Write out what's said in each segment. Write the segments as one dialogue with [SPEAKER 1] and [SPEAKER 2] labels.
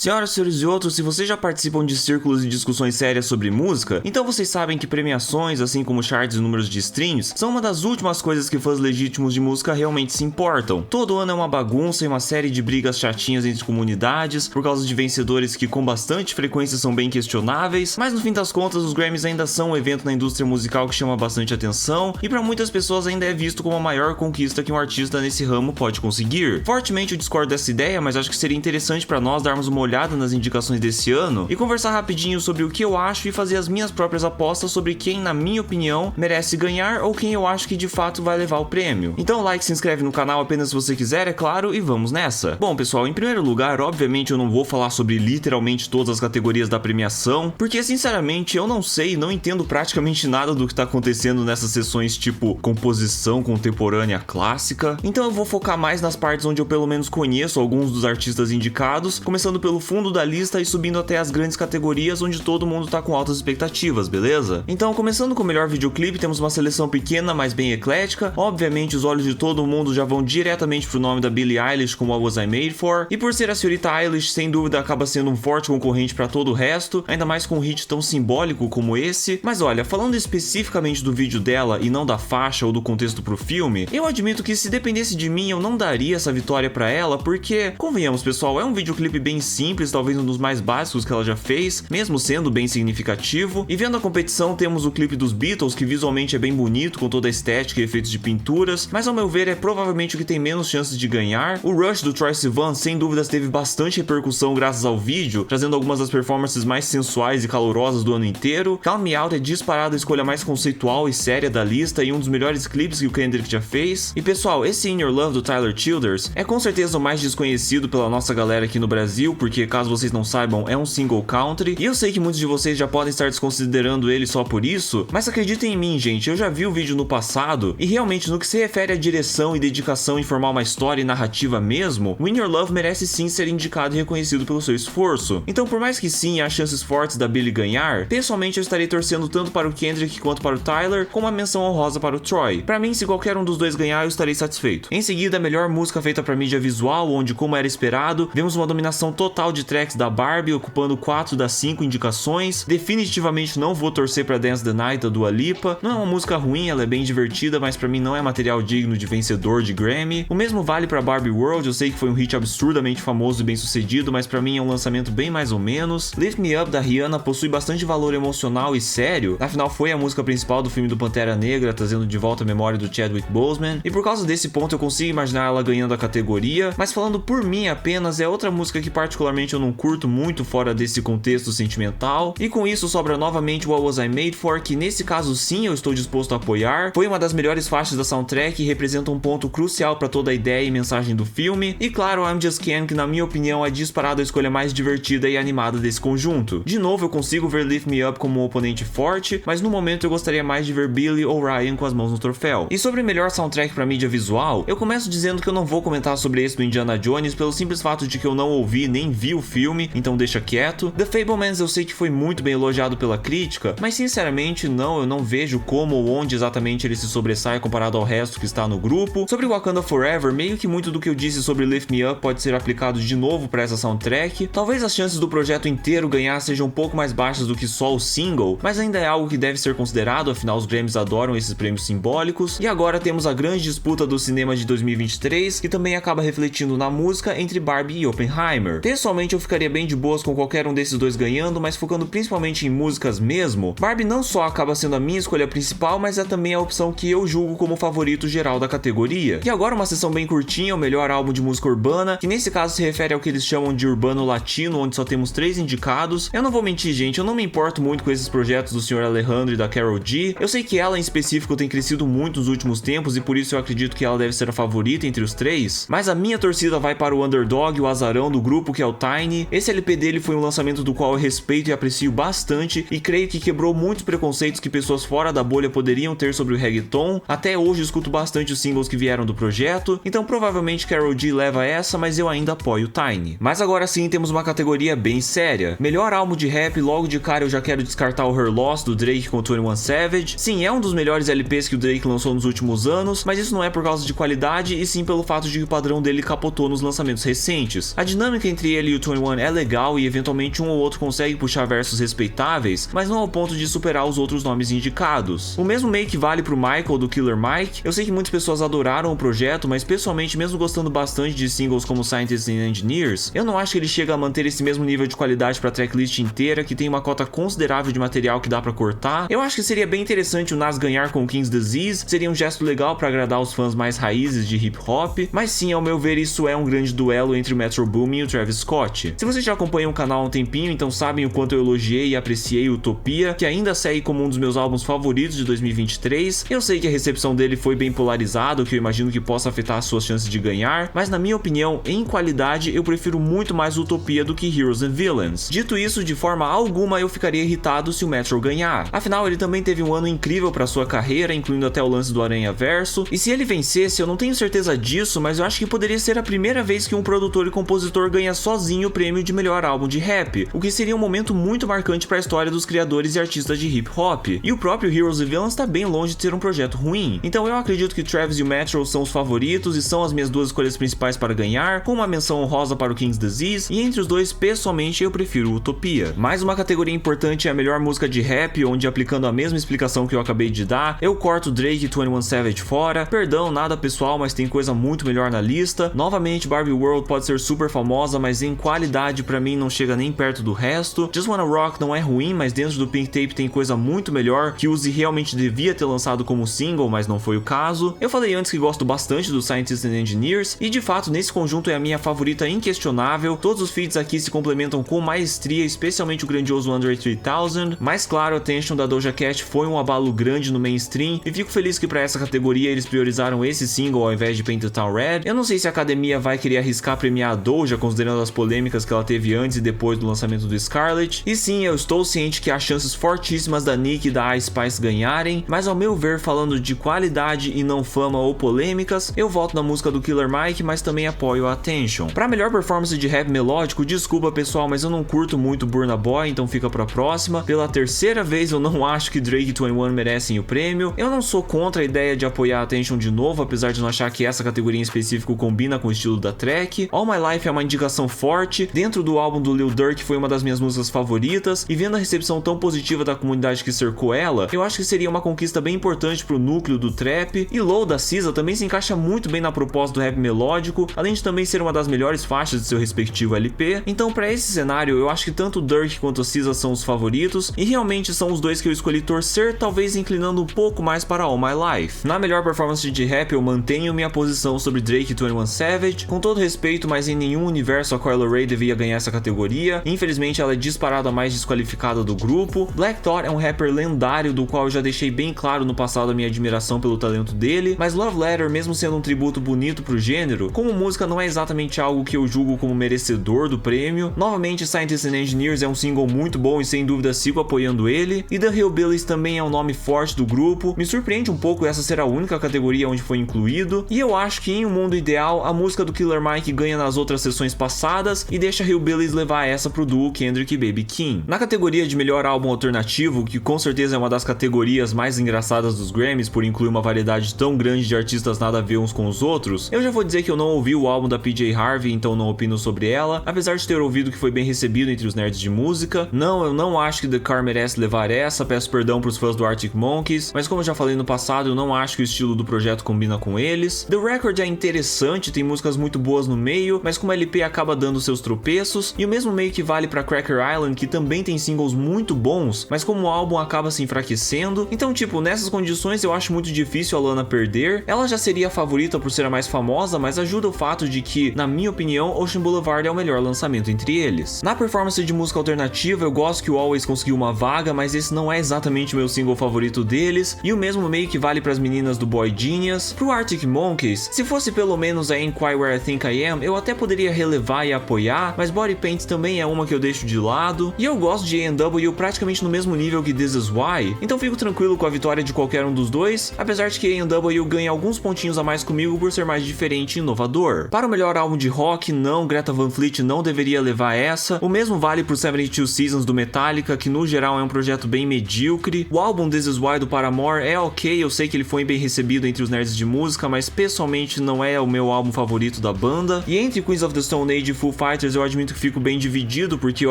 [SPEAKER 1] Senhoras, senhores e outros, se vocês já participam de círculos e discussões sérias sobre música, então vocês sabem que premiações, assim como charts e números de streams, são uma das últimas coisas que fãs legítimos de música realmente se importam. Todo ano é uma bagunça e uma série de brigas chatinhas entre comunidades, por causa de vencedores que com bastante frequência são bem questionáveis, mas no fim das contas os Grammys ainda são um evento na indústria musical que chama bastante atenção, e para muitas pessoas ainda é visto como a maior conquista que um artista nesse ramo pode conseguir. Fortemente eu discordo dessa ideia, mas acho que seria interessante para nós darmos uma olhada nas indicações desse ano e conversar rapidinho sobre o que eu acho e fazer as minhas próprias apostas sobre quem, na minha opinião, merece ganhar ou quem eu acho que de fato vai levar o prêmio. Então like, se inscreve no canal apenas se você quiser, é claro, e vamos nessa. Bom pessoal, em primeiro lugar, obviamente eu não vou falar sobre literalmente todas as categorias da premiação, porque sinceramente eu não sei e não entendo praticamente nada do que tá acontecendo nessas sessões tipo composição contemporânea clássica, então eu vou focar mais nas partes onde eu pelo menos conheço alguns dos artistas indicados, começando pelo fundo da lista e subindo até as grandes categorias onde todo mundo tá com altas expectativas, beleza? Então, começando com o melhor videoclipe, temos uma seleção pequena, mas bem eclética. Obviamente, os olhos de todo mundo já vão diretamente pro nome da Billie Eilish com What Was I Made For, e por ser a senhorita Eilish, sem dúvida acaba sendo um forte concorrente pra todo o resto, ainda mais com um hit tão simbólico como esse. Mas olha, falando especificamente do vídeo dela e não da faixa ou do contexto pro filme, eu admito que se dependesse de mim, eu não daria essa vitória pra ela, porque, convenhamos pessoal, é um videoclipe bem simples, talvez um dos mais básicos que ela já fez, mesmo sendo bem significativo. E vendo a competição, temos o clipe dos Beatles, que visualmente é bem bonito, com toda a estética e efeitos de pinturas, mas ao meu ver é provavelmente o que tem menos chances de ganhar. O Rush do Troye Sivan, sem dúvidas, teve bastante repercussão graças ao vídeo, trazendo algumas das performances mais sensuais e calorosas do ano inteiro. Calm Me Out é disparado a escolha mais conceitual e séria da lista e um dos melhores clipes que o Kendrick já fez. E pessoal, esse In Your Love do Tyler Childers é com certeza o mais desconhecido pela nossa galera aqui no Brasil, porque caso vocês não saibam, é um single country, e eu sei que muitos de vocês já podem estar desconsiderando ele só por isso, mas acreditem em mim, gente, eu já vi o vídeo no passado, e realmente no que se refere à direção e dedicação em formar uma história e narrativa mesmo, Win Your Love merece sim ser indicado e reconhecido pelo seu esforço. Então, por mais que sim, há chances fortes da Billie ganhar, pessoalmente eu estarei torcendo tanto para o Kendrick quanto para o Tyler, com uma menção honrosa para o Troy. Pra mim, se qualquer um dos dois ganhar, eu estarei satisfeito. Em seguida, a melhor música feita para mídia visual, onde, como era esperado, vemos uma dominação total de tracks da Barbie, ocupando 4 das 5 indicações. Definitivamente não vou torcer pra Dance the Night da Dua Lipa. Não é uma música ruim, ela é bem divertida, mas pra mim não é material digno de vencedor de Grammy. O mesmo vale pra Barbie World, eu sei que foi um hit absurdamente famoso e bem sucedido, mas pra mim é um lançamento bem mais ou menos. Lift Me Up da Rihanna possui bastante valor emocional e sério, afinal foi a música principal do filme do Pantera Negra, trazendo de volta a memória do Chadwick Boseman, e por causa desse ponto eu consigo imaginar ela ganhando a categoria, mas falando por mim apenas, é outra música que particularmente eu não curto muito fora desse contexto sentimental, e com isso sobra novamente What Was I Made For, que nesse caso sim eu estou disposto a apoiar. Foi uma das melhores faixas da soundtrack e representa um ponto crucial para toda a ideia e mensagem do filme, e claro, I'm Just Ken, que na minha opinião é disparado a escolha mais divertida e animada desse conjunto. De novo, eu consigo ver Lift Me Up como um oponente forte, mas no momento eu gostaria mais de ver Billie ou Ryan com as mãos no troféu. E sobre melhor soundtrack para mídia visual, eu começo dizendo que eu não vou comentar sobre esse do Indiana Jones pelo simples fato de que eu não ouvi nem vi o filme, então deixa quieto. The Fabelmans eu sei que foi muito bem elogiado pela crítica, mas sinceramente eu não vejo como ou onde exatamente ele se sobressai comparado ao resto que está no grupo. Sobre Wakanda Forever, meio que muito do que eu disse sobre Lift Me Up pode ser aplicado de novo para essa soundtrack. Talvez as chances do projeto inteiro ganhar sejam um pouco mais baixas do que só o single, mas ainda é algo que deve ser considerado, afinal os Grammys adoram esses prêmios simbólicos. E agora temos a grande disputa do cinema de 2023, que também acaba refletindo na música entre Barbie e Oppenheimer. Pessoalmente eu ficaria bem de boas com qualquer um desses dois ganhando, mas focando principalmente em músicas mesmo, Barbie não só acaba sendo a minha escolha principal, mas é também a opção que eu julgo como favorito geral da categoria. E agora uma sessão bem curtinha, o melhor álbum de música urbana, que nesse caso se refere ao que eles chamam de urbano latino, onde só temos 3 indicados. Eu não vou mentir, gente, eu não me importo muito com esses projetos do Sr. Alejandro e da Karol G. Eu sei que ela em específico tem crescido muito nos últimos tempos e por isso eu acredito que ela deve ser a favorita entre os 3, mas a minha torcida vai para o underdog, o azarão do grupo, que é o Tiny. Esse LP dele foi um lançamento do qual eu respeito e aprecio bastante e creio que quebrou muitos preconceitos que pessoas fora da bolha poderiam ter sobre o reggaeton. Até hoje escuto bastante os singles que vieram do projeto, então provavelmente Karol G leva essa, mas eu ainda apoio o Tiny. Mas agora sim temos uma categoria bem séria. Melhor álbum de rap, logo de cara eu já quero descartar o Her Loss do Drake com 21 Savage. Sim, é um dos melhores LPs que o Drake lançou nos últimos anos, mas isso não é por causa de qualidade e sim pelo fato de que o padrão dele capotou nos lançamentos recentes. A dinâmica entre ele ele e o 21 é legal e eventualmente um ou outro consegue puxar versos respeitáveis, mas não ao ponto de superar os outros nomes indicados. O mesmo meio que vale pro Michael do Killer Mike. Eu sei que muitas pessoas adoraram o projeto, mas pessoalmente, mesmo gostando bastante de singles como Scientists and Engineers, eu não acho que ele chega a manter esse mesmo nível de qualidade pra tracklist inteira, que tem uma cota considerável de material que dá pra cortar. Eu acho que seria bem interessante o Nas ganhar com King's Disease, seria um gesto legal pra agradar os fãs mais raízes de hip hop, mas sim, ao meu ver, isso é um grande duelo entre o Metro Boomin e o Travis Scott. Se vocês já acompanham o canal há um tempinho, então sabem o quanto eu elogiei e apreciei Utopia, que ainda segue como um dos meus álbuns favoritos de 2023. Eu sei que a recepção dele foi bem polarizada, o que eu imagino que possa afetar as suas chances de ganhar, mas na minha opinião, em qualidade, eu prefiro muito mais Utopia do que Heroes and Villains. Dito isso, de forma alguma eu ficaria irritado se o Metro ganhar. Afinal, ele também teve um ano incrível para sua carreira, incluindo até o lance do Aranha Verso, e se ele vencesse, eu não tenho certeza disso, mas eu acho que poderia ser a primeira vez que um produtor e compositor ganha sozinho o prêmio de melhor álbum de rap, o que seria um momento muito marcante para a história dos criadores e artistas de hip hop. E o próprio Heroes and Villains está bem longe de ser um projeto ruim. Então eu acredito que Travis e o Metro são os favoritos e são as minhas duas escolhas principais para ganhar, com uma menção honrosa para o King's Disease, e entre os dois, pessoalmente, eu prefiro Utopia. Mais uma categoria importante é a melhor música de rap, onde, aplicando a mesma explicação que eu acabei de dar, eu corto Drake e 21 Savage fora. Perdão, nada pessoal, mas tem coisa muito melhor na lista. Novamente, Barbie World pode ser super famosa, mas em qualidade pra mim não chega nem perto do resto. Just Wanna Rock não é ruim, mas dentro do Pink Tape tem coisa muito melhor, que Uzi realmente devia ter lançado como single, mas não foi o caso. Eu falei antes que gosto bastante do Scientists and Engineers, e de fato nesse conjunto é a minha favorita inquestionável. Todos os feats aqui se complementam com maestria, especialmente o grandioso Andre 3000, mas claro, Attention da Doja Cat foi um abalo grande no mainstream, e fico feliz que pra essa categoria eles priorizaram esse single ao invés de Paint the Town Red. Eu não sei se a academia vai querer arriscar premiar a Doja, considerando as polêmicas que ela teve antes e depois do lançamento do Scarlet, e sim, eu estou ciente que há chances fortíssimas da Nicki e da Ice Spice ganharem, mas ao meu ver, falando de qualidade e não fama ou polêmicas, eu voto na música do Killer Mike, mas também apoio a Attention. Pra melhor performance de rap melódico, desculpa pessoal, mas eu não curto muito Burna Boy, então fica pra próxima. Pela terceira vez eu não acho que Drake e 21 merecem o prêmio. Eu não sou contra a ideia de apoiar a Attention de novo, apesar de não achar que essa categoria em específico combina com o estilo da track. All My Life é uma indicação forte, dentro do álbum do Lil Durk foi uma das minhas músicas favoritas, e vendo a recepção tão positiva da comunidade que cercou ela, eu acho que seria uma conquista bem importante pro núcleo do trap. E Low da SZA também se encaixa muito bem na proposta do rap melódico, além de também ser uma das melhores faixas de seu respectivo LP. Então pra esse cenário eu acho que tanto o Durk quanto a SZA são os favoritos, e realmente são os dois que eu escolhi torcer, talvez inclinando um pouco mais para All My Life. Na melhor performance de rap eu mantenho minha posição sobre Drake e 21 Savage, com todo respeito, mas em nenhum universo a Coi Leray devia ganhar essa categoria. Infelizmente ela é disparada a mais desqualificada do grupo. Black Thought é um rapper lendário do qual eu já deixei bem claro no passado a minha admiração pelo talento dele, mas Love Letter, mesmo sendo um tributo bonito pro gênero, como música não é exatamente algo que eu julgo como merecedor do prêmio. Novamente, Scientists and Engineers é um single muito bom e sem dúvida sigo apoiando ele, e The Hillbillies também é um nome forte do grupo. Me surpreende um pouco essa ser a única categoria onde foi incluído, e eu acho que em um mundo ideal a música do Killer Mike ganha nas outras sessões passadas e deixa Hillbillies levar essa pro duo Kendrick e Baby Keem. Na categoria de melhor álbum alternativo, que com certeza é uma das categorias mais engraçadas dos Grammys por incluir uma variedade tão grande de artistas nada a ver uns com os outros, eu já vou dizer que eu não ouvi o álbum da PJ Harvey, então não opino sobre ela, apesar de ter ouvido que foi bem recebido entre os nerds de música. Não, eu não acho que The Car merece levar essa, peço perdão pros fãs do Arctic Monkeys, mas como eu já falei no passado, eu não acho que o estilo do projeto combina com eles. The Record é interessante, tem músicas muito boas no meio, mas como LP acaba dando seus tropeços, e o mesmo meio que vale pra Cracker Island, que também tem singles muito bons, mas como o álbum acaba se enfraquecendo. Então tipo, nessas condições eu acho muito difícil a Lana perder. Ela já seria a favorita por ser a mais famosa, mas ajuda o fato de que, na minha opinião, Ocean Boulevard é o melhor lançamento entre eles. Na performance de música alternativa, eu gosto que o Always conseguiu uma vaga, mas esse não é exatamente o meu single favorito deles, e o mesmo meio que vale pras meninas do Boy Genius. Pro Arctic Monkeys, se fosse pelo menos a Ain't Quite Where I Think I Am, eu até poderia relevar e apoiar, mas Body Paint também é uma que eu deixo de lado, e eu gosto de A&W praticamente no mesmo nível que This Is Why, então fico tranquilo com a vitória de qualquer um dos dois, apesar de que A&W ganha alguns pontinhos a mais comigo por ser mais diferente e inovador. Para o melhor álbum de rock, não, Greta Van Fleet não deveria levar essa, o mesmo vale por 72 Seasons do Metallica, que no geral é um projeto bem medíocre. O álbum This Is Why do Paramore é ok, eu sei que ele foi bem recebido entre os nerds de música, mas pessoalmente não é o meu álbum favorito da banda. E entre Queens of the Stone Age e Foo Fighters eu admito que fico bem dividido, porque eu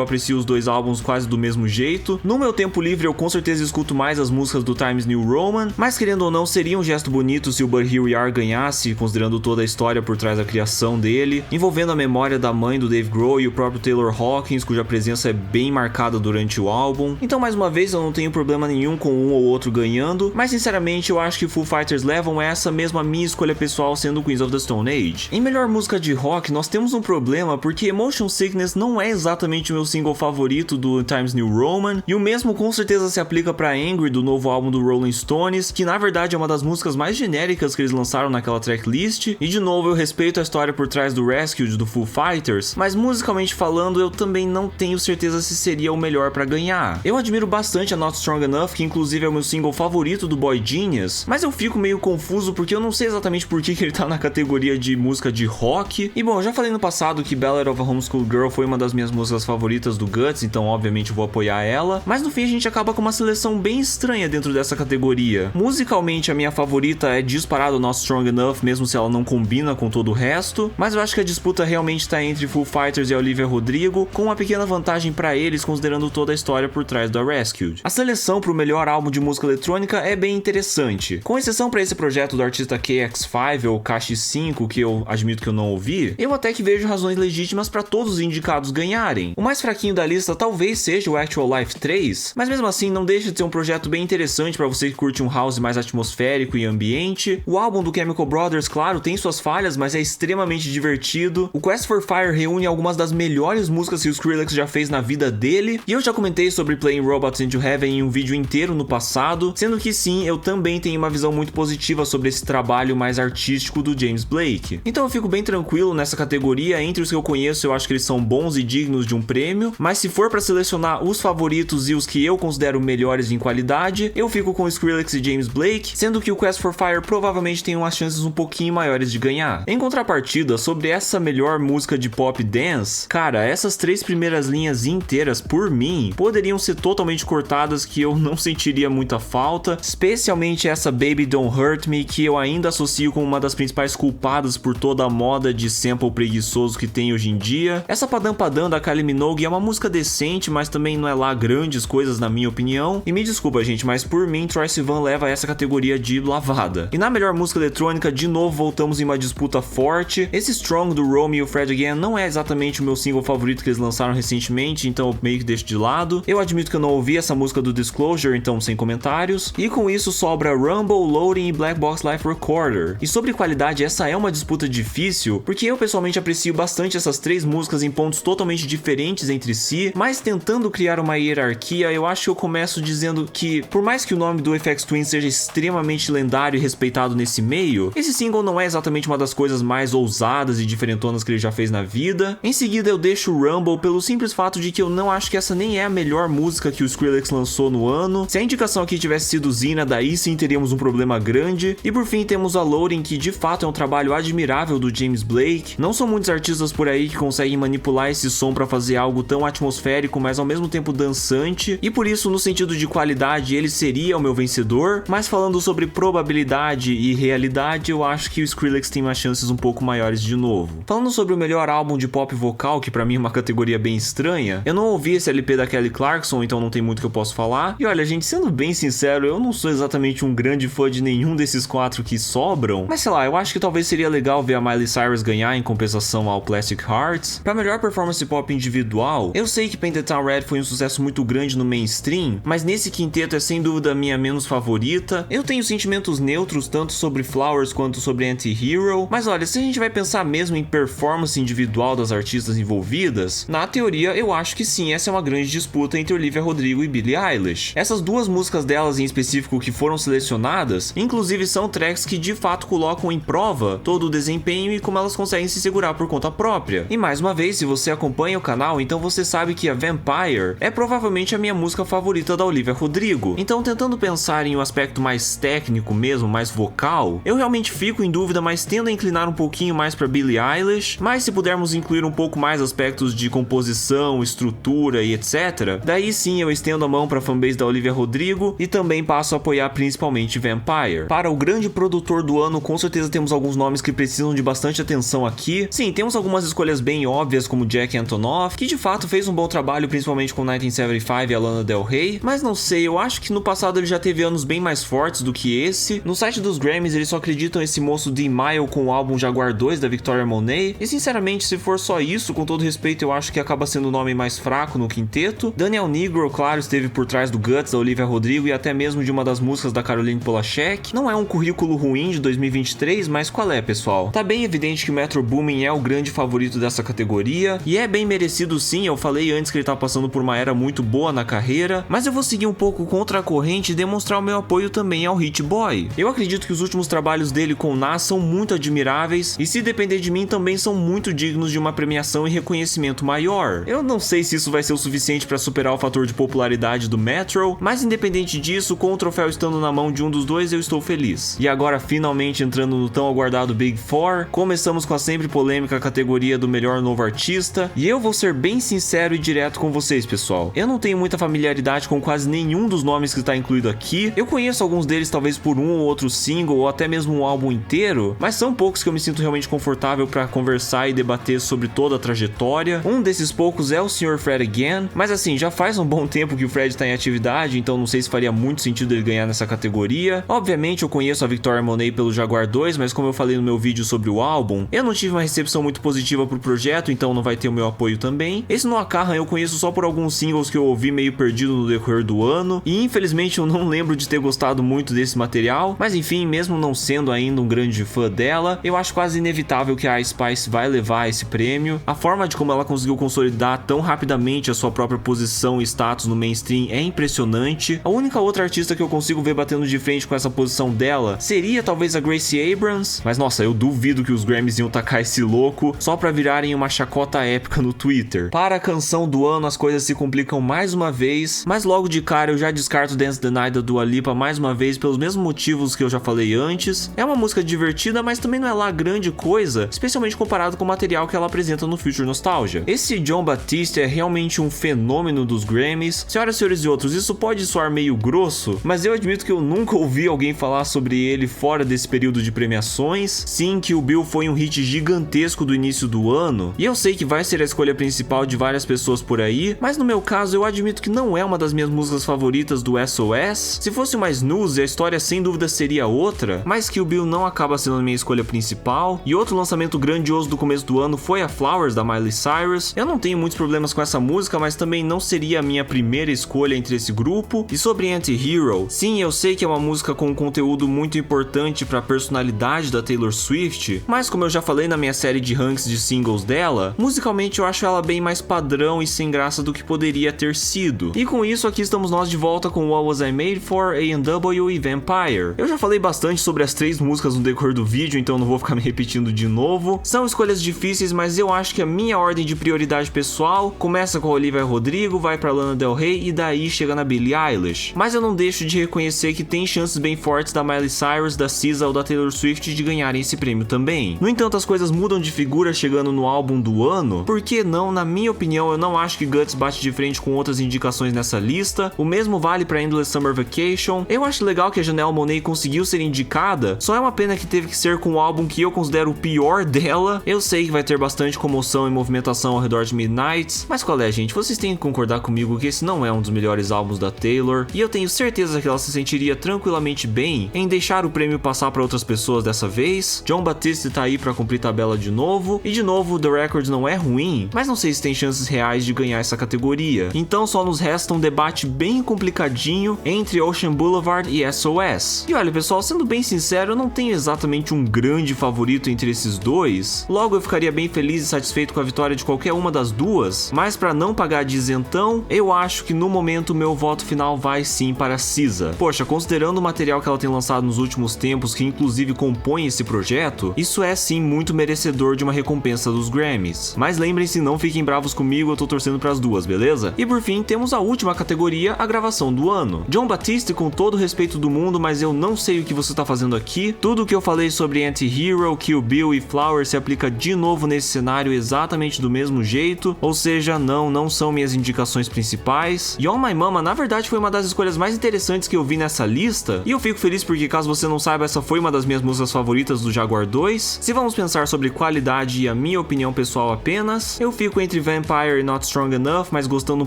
[SPEAKER 1] aprecio os dois álbuns quase do mesmo jeito. No meu tempo livre eu com certeza escuto mais as músicas do Times New Roman, mas querendo ou não seria um gesto bonito se o But Here We Are ganhasse, considerando toda a história por trás da criação dele, envolvendo a memória da mãe do Dave Grohl e o próprio Taylor Hawkins, cuja presença é bem marcada durante o álbum. Então mais uma vez eu não tenho problema nenhum com um ou outro ganhando, mas sinceramente eu acho que Foo Fighters levam essa mesma minha escolha pessoal sendo Queens of the Stone Age. Em melhor música de rock nós temos um problema, porque Emotion Sickness não é exatamente o meu single favorito do Times New Roman, e o mesmo com certeza se aplica pra Angry do novo álbum do Rolling Stones, que na verdade é uma das músicas mais genéricas que eles lançaram naquela tracklist, e de novo eu respeito a história por trás do Rescued do Foo Fighters, mas musicalmente falando eu também não tenho certeza se seria o melhor pra ganhar. Eu admiro bastante a Not Strong Enough, que inclusive é o meu single favorito do Boy Genius, mas eu fico meio confuso porque eu não sei exatamente por que ele tá na categoria de música de rock. E bom, eu já falei no passado que Ballad of a Homeschool Girl foi uma das minhas músicas favoritas do Guts, então obviamente eu vou apoiar ela, mas no fim a gente acaba com uma seleção bem estranha dentro dessa categoria. Musicalmente a minha favorita é disparado Not Strong Enough, mesmo se ela não combina com todo o resto, mas eu acho que a disputa realmente tá entre Foo Fighters e Olivia Rodrigo, com uma pequena vantagem pra eles considerando toda a história por trás do Rescued. A seleção pro melhor álbum de música eletrônica é bem interessante, com exceção pra esse projeto do artista KX5 ou KX5, que eu admito que eu não ouvi, eu até que vejo razões legítimas pra todos os indicados ganharem. O mais fraquinho da lista talvez seja o Actual Life 3, mas mesmo assim não deixa de ser um projeto bem interessante pra você que curte um house mais atmosférico e ambiente. O álbum do Chemical Brothers, claro, tem suas falhas, mas é extremamente divertido. O Quest for Fire reúne algumas das melhores músicas que o Skrillex já fez na vida dele, e eu já comentei sobre Playing Robots into Heaven em um vídeo inteiro no passado, sendo que sim, eu também tenho uma visão muito positiva sobre esse trabalho mais artístico do James Blake. Então eu fico bem tranquilo nessa categoria. Entre os que eu conheço, eu acho que eles são bons e dignos de um prêmio, mas se for pra selecionar os favoritos e os que eu considero melhores em qualidade, eu fico com Skrillex e James Blake, sendo que o Quest for Fire provavelmente tem umas chances um pouquinho maiores de ganhar. Em contrapartida, sobre essa melhor música de pop dance, cara, essas três primeiras linhas inteiras, por mim, poderiam ser totalmente cortadas, que eu não sentiria muita falta, especialmente essa Baby Don't Hurt Me, que eu ainda associo com uma das principais culpadas por toda a moda de sample preguiçoso que tem hoje em dia. Essa Padam Padam da Kylie Minogue é uma música decente, mas também não é lá grandes coisas na minha opinião, e me desculpa gente, mas por mim Troye Sivan leva essa categoria de lavada. E na melhor música eletrônica, de novo voltamos em uma disputa forte. Esse Strong do Romy e o Fred Again não é exatamente o meu single favorito que eles lançaram recentemente, então eu meio que deixo de lado. Eu admito que eu não ouvi essa música do Disclosure, então sem comentários. E com isso sobra Rumble, Loading e Black Box Life Recorder. E sobre qualidade, essa é uma disputa difícil, porque eu pessoalmente aprecio bastante essas três músicas em pontos totalmente diferentes entre si, mas tentando criar uma hierarquia, eu acho que eu começo dizendo que, por mais que o nome do Aphex Twin seja extremamente lendário e respeitado nesse meio, esse single não é exatamente uma das coisas mais ousadas e diferentonas que ele já fez na vida. Em seguida eu deixo o Rumble pelo simples fato de que eu não acho que essa nem é a melhor música que o Skrillex lançou no ano. Se a indicação aqui tivesse sido Zina, daí sim teríamos um problema grande. E por fim temos a Loading, que de fato é um trabalho admirável do James Blake. Não são muitos artistas por aí que conseguem manipular esse som pra fazer algo tão atmosférico, mas ao mesmo tempo dançante, e por isso no sentido de qualidade ele seria o meu vencedor, mas falando sobre probabilidade e realidade, eu acho que o Skrillex tem umas chances um pouco maiores de novo. Falando sobre o melhor álbum de pop vocal, que pra mim é uma categoria bem estranha, eu não ouvi esse LP da Kelly Clarkson, então não tem muito que eu posso falar, e olha gente, sendo bem sincero, eu não sou exatamente um grande fã de nenhum desses quatro que sobram, mas sei lá, eu acho que talvez seria legal ver a Miley Cyrus ganhar em compensação ao Plastic Hearts. Pra melhor performance pop individual, eu sei que Painted Town Red foi um sucesso muito grande no mainstream, mas nesse quinteto é sem dúvida a minha menos favorita. Eu tenho sentimentos neutros tanto sobre Flowers quanto sobre Anti-Hero, mas olha, se a gente vai pensar mesmo em performance individual das artistas envolvidas, na teoria eu acho que sim, essa é uma grande disputa entre Olivia Rodrigo e Billie Eilish. Essas duas músicas delas em específico que foram selecionadas, inclusive são tracks que de fato colocam em prova todo o desempenho e como elas conseguem se segurar por conta própria. E mais uma vez, se você acompanha o canal, então você sabe que a Vampire é provavelmente a minha música favorita da Olivia Rodrigo. Então tentando pensar em um aspecto mais técnico mesmo, mais vocal, eu realmente fico em dúvida, mas tendo a inclinar um pouquinho mais para Billie Eilish, mas se pudermos incluir um pouco mais aspectos de composição, estrutura e etc, daí sim eu estendo a mão para a fanbase da Olivia Rodrigo e também passo a apoiar principalmente Vampire. Para o grande produtor do ano, com certeza temos alguns nomes que precisam de bastante atenção aqui. Sim, temos algumas escolhas escolhas bem óbvias como Jack Antonoff, que de fato fez um bom trabalho principalmente com 1975 e a Lana Del Rey, mas não sei, eu acho que no passado ele já teve anos bem mais fortes do que esse. No site dos Grammys eles só acreditam esse moço Dean Mile com o álbum Jaguar 2 da Victoria Monet, e sinceramente se for só isso, com todo respeito, eu acho que acaba sendo o nome mais fraco no quinteto. Daniel Negro, claro, esteve por trás do Guts da Olivia Rodrigo e até mesmo de uma das músicas da Caroline Polachek. Não é um currículo ruim de 2023, mas qual é, pessoal? Tá bem evidente que Metro Boomin é o grande favorito dessa categoria, e é bem merecido sim. Eu falei antes que ele tá passando por uma era muito boa na carreira, mas eu vou seguir um pouco contra a corrente e demonstrar o meu apoio também ao Hit Boy. Eu acredito que os últimos trabalhos dele com Nas são muito admiráveis, e se depender de mim também são muito dignos de uma premiação e reconhecimento maior. Eu não sei se isso vai ser o suficiente para superar o fator de popularidade do Metro, mas independente disso, com o troféu estando na mão de um dos dois, eu estou feliz. E agora, finalmente entrando no tão aguardado Big Four, começamos com a sempre polêmica categoria do melhor novo artista, e eu vou ser bem sincero e direto com vocês, pessoal. Eu não tenho muita familiaridade com quase nenhum dos nomes que está incluído aqui. Eu conheço alguns deles talvez por um ou outro single ou até mesmo um álbum inteiro, mas são poucos que eu me sinto realmente confortável para conversar e debater sobre toda a trajetória. Um desses poucos é o Sr. Fred Again, mas assim, já faz um bom tempo que o Fred tá em atividade, então não sei se faria muito sentido ele ganhar nessa categoria. Obviamente eu conheço a Victoria Monet pelo Jaguar 2, mas como eu falei no meu vídeo sobre o álbum, eu não tive uma recepção muito positiva pro projeto, então não vai ter o meu apoio também. Esse Noah Kahan eu conheço só por alguns singles que eu ouvi meio perdido no decorrer do ano, e infelizmente eu não lembro de ter gostado muito desse material, mas enfim, mesmo não sendo ainda um grande fã dela, eu acho quase inevitável que a Ice Spice vai levar esse prêmio. A forma de como ela conseguiu consolidar tão rapidamente a sua própria posição e status no mainstream é impressionante. A única outra artista que eu consigo ver batendo de frente com essa posição dela seria talvez a Gracie Abrams, mas nossa, eu duvido que os Grammys iam tacar esse louco só pra virarem uma chacota épica no Twitter. Para a canção do ano as coisas se complicam mais uma vez, mas logo de cara eu já descarto Dance the Night da Dua Lipa mais uma vez pelos mesmos motivos que eu já falei antes. É uma música divertida, mas também não é lá grande coisa, especialmente comparado com o material que ela apresenta no Future Nostalgia. Esse Jon Batiste é realmente um fenômeno dos Grammys. Senhoras, senhores e outros, isso pode soar meio grosso, mas eu admito que eu nunca ouvi alguém falar sobre ele fora desse período de premiações. Sim, que o Bill foi um hit gigantesco do início do ano, e eu sei que vai ser a escolha principal de várias pessoas por aí, mas no meu caso eu admito que não é uma das minhas músicas favoritas do SOS. Se fosse uma snooze, a história sem dúvida seria outra, mas que o Bill não acaba sendo a minha escolha principal. E outro lançamento grandioso do começo do ano foi a Flowers da Miley Cyrus. Eu não tenho muitos problemas com essa música, mas também não seria a minha primeira escolha entre esse grupo. E sobre Anti-Hero, sim, eu sei que é uma música com um conteúdo muito importante para a personalidade da Taylor Swift, mas como eu já falei na minha série de ranks de singles dela, musicalmente eu acho ela bem mais padrão e sem graça do que poderia ter sido. E com isso aqui estamos nós de volta com What Was I Made For, A&W e Vampire. Eu já falei bastante sobre as três músicas no decorrer do vídeo, então não vou ficar me repetindo de novo. São escolhas difíceis, mas eu acho que a minha ordem de prioridade pessoal começa com a Olivia Rodrigo, vai pra Lana Del Rey e daí chega na Billie Eilish. Mas eu não deixo de reconhecer que tem chances bem fortes da Miley Cyrus, da SZA ou da Taylor Swift de ganharem esse prêmio também. No entanto, as coisas mudam de figura chegando no álbum do ano. Por que não? Na minha opinião, eu não acho que Guts bate de frente com outras indicações nessa lista. O mesmo vale pra Endless Summer Vacation. Eu acho legal que a Janelle Monáe conseguiu ser indicada, só é uma pena que teve que ser com um álbum que eu considero o pior dela. Eu sei que vai ter bastante comoção e movimentação ao redor de Midnights, mas qual é, gente? Vocês têm que concordar comigo que esse não é um dos melhores álbuns da Taylor, e eu tenho certeza que ela se sentiria tranquilamente bem em deixar o prêmio passar para outras pessoas dessa vez. Jon Batiste tá aí pra cumprir tabela de novo, e de novo The Record não é ruim, mas não sei se tem chances reais de ganhar essa categoria. Então só nos resta um debate bem complicadinho entre Ocean Boulevard e SOS. E olha, pessoal, sendo bem sincero, eu não tenho exatamente um grande favorito entre esses dois, logo eu ficaria bem feliz e satisfeito com a vitória de qualquer uma das duas, mas pra não pagar de isentão, eu acho que no momento meu voto final vai sim para SZA. Poxa, considerando o material que ela tem lançado nos últimos tempos, que inclusive compõe esse projeto, isso é sim muito merecedor de uma recompensa dos Grammys. Mas lembrem-se, não fiquem bravos comigo, eu tô torcendo pras duas, beleza? E por fim, temos a última categoria, a gravação do ano. Jon Batiste, com todo o respeito do mundo, mas eu não sei o que você tá fazendo aqui. Tudo o que eu falei sobre Anti-Hero, Kill Bill e Flower se aplica de novo nesse cenário exatamente do mesmo jeito, ou seja, não são minhas indicações principais. E On My Mama, na verdade, foi uma das escolhas mais interessantes que eu vi nessa lista, e eu fico feliz porque, caso você não saiba, essa foi uma das minhas músicas favoritas do Jaguar 2. Se vamos pensar sobre qualidade e a minha opinião opinião pessoal apenas. Eu fico entre Vampire e Not Strong Enough, mas gostando um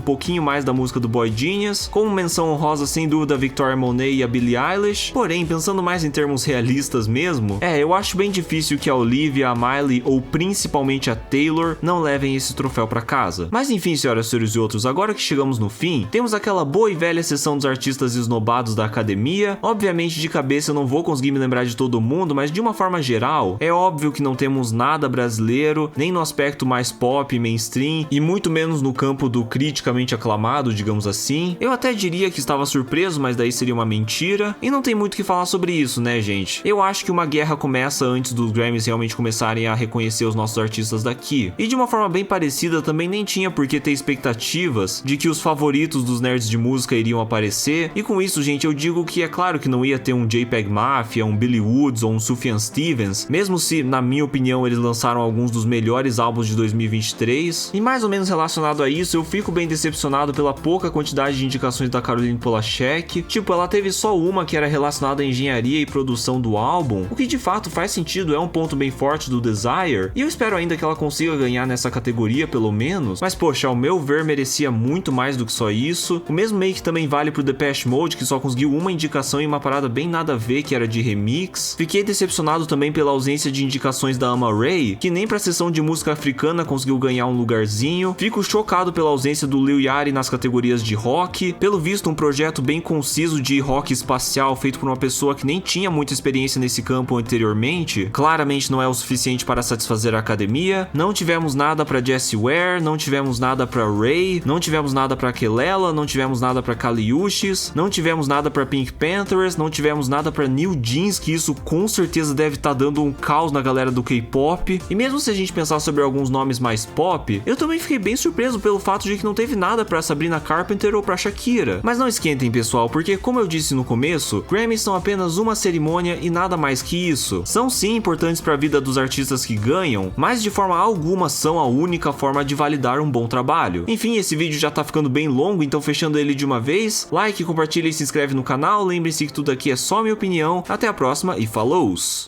[SPEAKER 1] pouquinho mais da música do Boy Genius. Como menção honrosa, sem dúvida, a Victoria Monet e a Billie Eilish. Porém, pensando mais em termos realistas mesmo, eu acho bem difícil que a Olivia, a Miley ou principalmente a Taylor não levem esse troféu pra casa. Mas enfim, senhoras, senhores e outros, agora que chegamos no fim, temos aquela boa e velha sessão dos artistas esnobados da academia. Obviamente, de cabeça eu não vou conseguir me lembrar de todo mundo, mas de uma forma geral, é óbvio que não temos nada brasileiro, nem no aspecto mais pop, mainstream, e muito menos no campo do criticamente aclamado, digamos assim. Eu até diria que estava surpreso, mas daí seria uma mentira, e não tem muito o que falar sobre isso, né, gente? Eu acho que uma guerra começa antes dos Grammys realmente começarem a reconhecer os nossos artistas daqui. E de uma forma bem parecida, também nem tinha por que ter expectativas de que os favoritos dos nerds de música iriam aparecer, e com isso, gente, eu digo que é claro que não ia ter um JPEG Mafia, um Billy Woods ou um Sufjan Stevens, mesmo se, na minha opinião, eles lançaram alguns dos melhores álbuns de 2023. E mais ou menos relacionado a isso, eu fico bem decepcionado pela pouca quantidade de indicações da Caroline Polachek. Tipo, ela teve só uma que era relacionada à engenharia e produção do álbum, o que de fato faz sentido, é um ponto bem forte do Desire, e eu espero ainda que ela consiga ganhar nessa categoria pelo menos, mas poxa, ao meu ver merecia muito mais do que só isso. O mesmo meio que também vale pro Depeche Mode, que só conseguiu uma indicação em uma parada bem nada a ver, que era de remix. Fiquei decepcionado também pela ausência de indicações da Ama Ray, que nem pra sessão de música africana conseguiu ganhar um lugarzinho. Fico chocado pela ausência do Lil Yachty nas categorias de rock. Pelo visto, um projeto bem conciso de rock espacial feito por uma pessoa que nem tinha muita experiência nesse campo anteriormente, claramente não é o suficiente para satisfazer a academia. Não tivemos nada pra Jessie Ware, não tivemos nada pra Ray, não tivemos nada pra Kelela, não tivemos nada pra Kaliushis, não tivemos nada pra Pink Panthers, não tivemos nada pra New Jeans, que isso com certeza deve estar dando um caos na galera do K-pop. E mesmo se a gente pensar sobre alguns nomes mais pop, eu também fiquei bem surpreso pelo fato de que não teve nada pra Sabrina Carpenter ou pra Shakira. Mas não esquentem, pessoal, porque como eu disse no começo, Grammys são apenas uma cerimônia e nada mais que isso. São sim importantes pra vida dos artistas que ganham, mas de forma alguma são a única forma de validar um bom trabalho. Enfim, esse vídeo já tá ficando bem longo, então fechando ele de uma vez, like, compartilha e se inscreve no canal. Lembre-se que tudo aqui é só minha opinião. Até a próxima e falou!